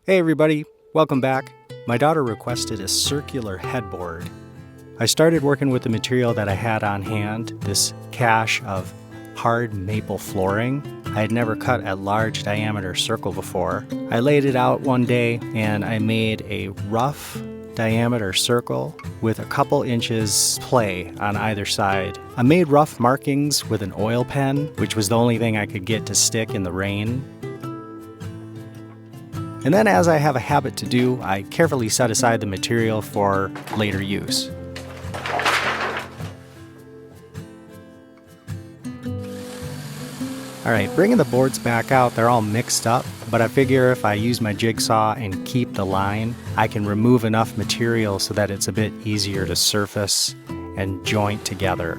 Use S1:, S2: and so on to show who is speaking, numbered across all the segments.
S1: Hey everybody, welcome back. My daughter requested a circular headboard. I started working with the material that I had on hand, this cache of hard maple flooring. I had never cut a large diameter circle before. I laid it out one day and I made a rough diameter circle with a couple inches play on either side. I made rough markings with an oil pen, which was the only thing I could get to stick in the rain. And then, as I have a habit to do, I carefully set aside the material for later use. Alright, bringing the boards back out, they're all mixed up, but I figure if I use my jigsaw and keep the line, I can remove enough material so that it's a bit easier to surface and joint together.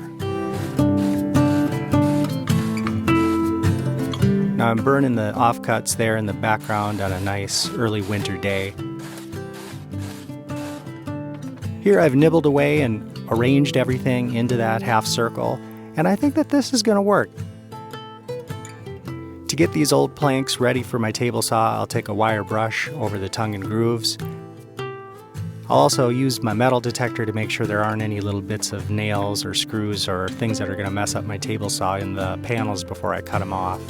S1: Now I'm burning the offcuts there in the background on a nice early winter day. Here I've nibbled away and arranged everything into that half circle, and I think that this is going to work. To get these old planks ready for my table saw, I'll take a wire brush over the tongue and grooves. I'll also use my metal detector to make sure there aren't any little bits of nails or screws or things that are going to mess up my table saw in the panels before I cut them off.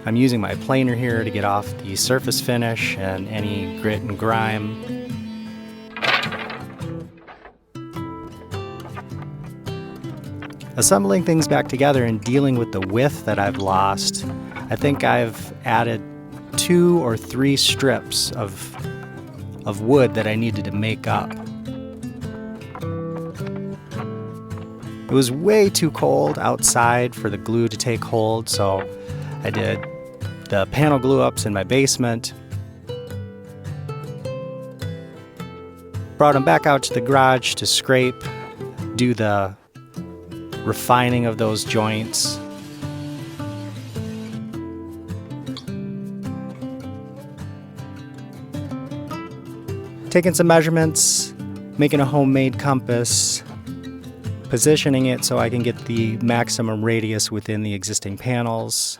S1: I'm using my planer here to get off the surface finish and any grit and grime. Assembling things back together and dealing with the width that I've lost, I think I've added 2 or 3 strips of wood that I needed to make up. It was way too cold outside for the glue to take hold, so I did the panel glue ups in my basement, brought them back out to the garage to scrape, do the refining of those joints. Taking some measurements, making a homemade compass, positioning it so I can get the maximum radius within the existing panels.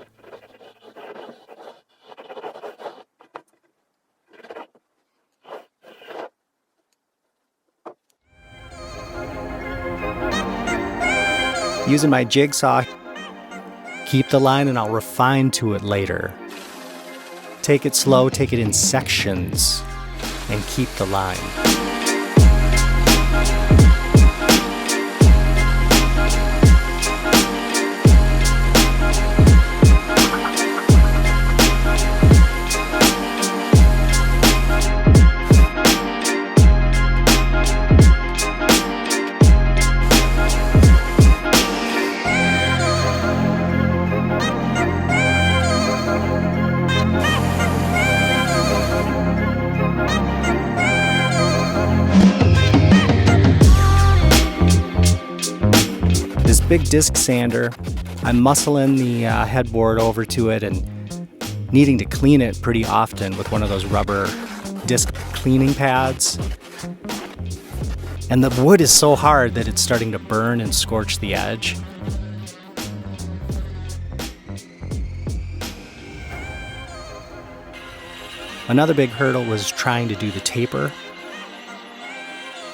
S1: Using my jigsaw, keep the line and I'll refine to it later. Take it slow, take it in sections, and keep the line. Big disc sander. I'm muscling the headboard over to it and needing to clean it pretty often with one of those rubber disc cleaning pads. And the wood is so hard that it's starting to burn and scorch the edge. Another big hurdle was trying to do the taper.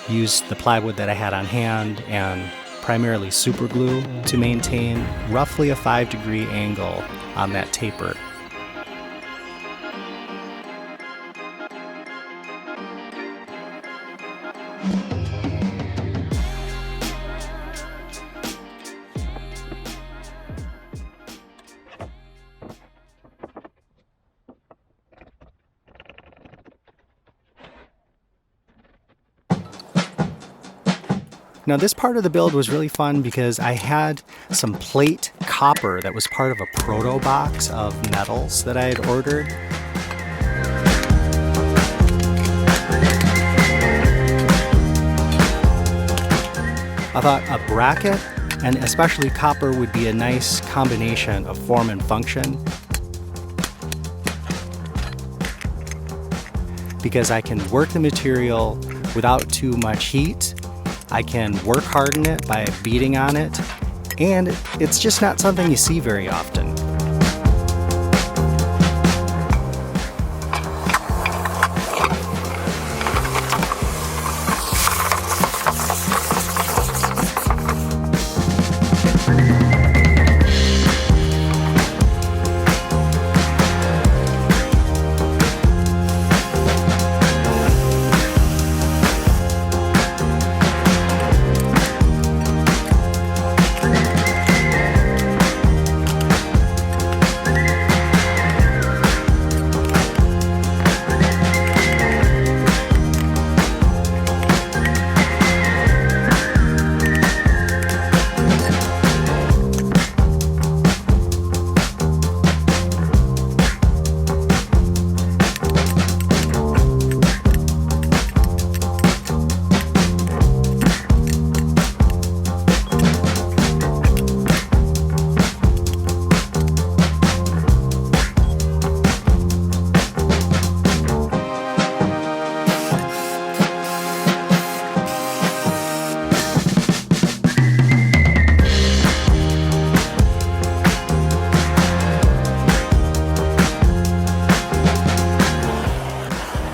S1: Used the plywood that I had on hand and primarily super glue to maintain roughly a 5-degree angle on that taper. Now this part of the build was really fun because I had some plate copper that was part of a proto box of metals that I had ordered. I thought a bracket, and especially copper, would be a nice combination of form and function, because I can work the material without too much heat. I can work harden it by beating on it, and it's just not something you see very often.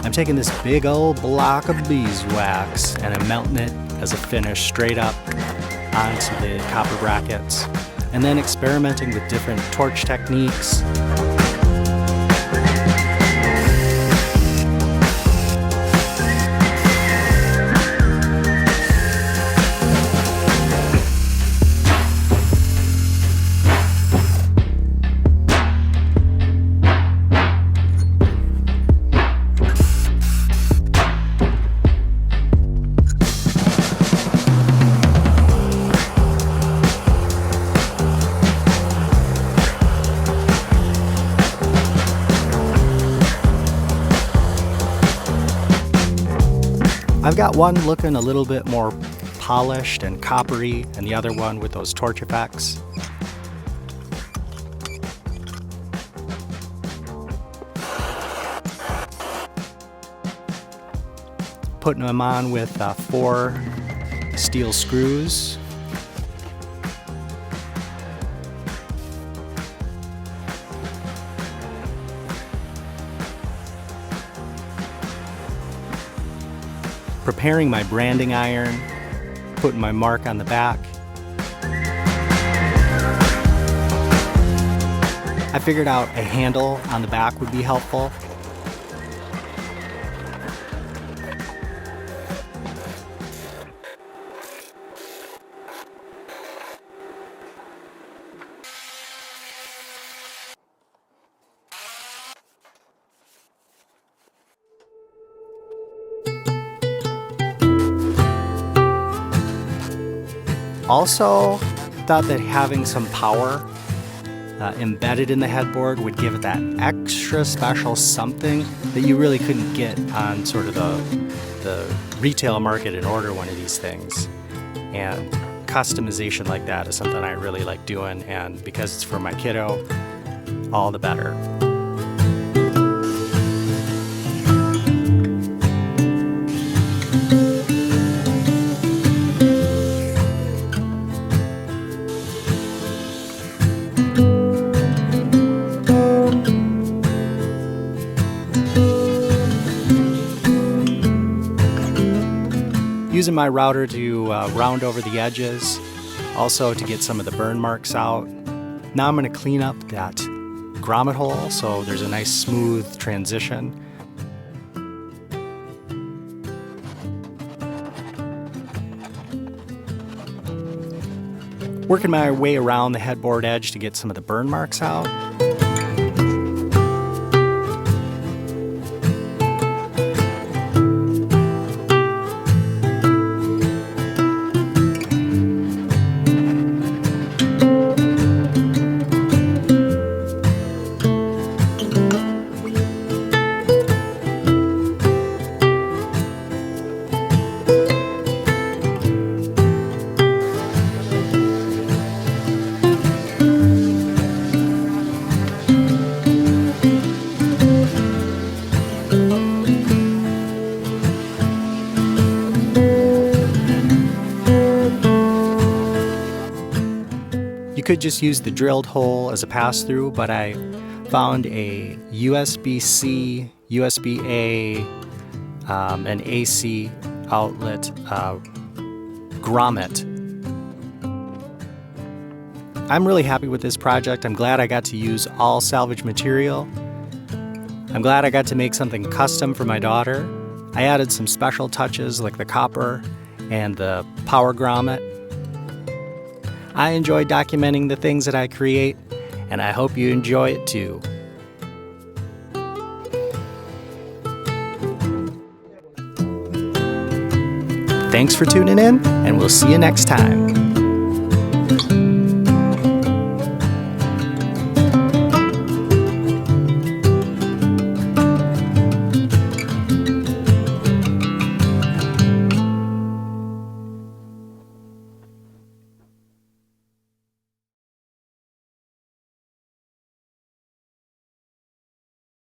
S1: I'm taking this big old block of beeswax and I'm melting it as a finish straight up onto the copper brackets, and then experimenting with different torch techniques. I've got one looking a little bit more polished and coppery, and the other one with those torch effects. Putting them on with 4 steel screws. Preparing my branding iron, putting my mark on the back. I figured out a handle on the back would be helpful. Also, thought that having some power embedded in the headboard would give it that extra special something that you really couldn't get on sort of the retail market and order one of these things. And customization like that is something I really like doing, and because it's for my kiddo, all the better. Using my router to round over the edges, also to get some of the burn marks out. Now I'm going to clean up that grommet hole so there's a nice smooth transition. Working my way around the headboard edge to get some of the burn marks out. could just use the drilled hole as a pass-through, but I found a USB-C, USB-A, an AC outlet grommet. I'm really happy with this project. I'm glad I got to use all salvage material. I'm glad I got to make something custom for my daughter. I added some special touches like the copper and the power grommet. I enjoy documenting the things that I create, and I hope you enjoy it too. Thanks for tuning in, and we'll see you next time.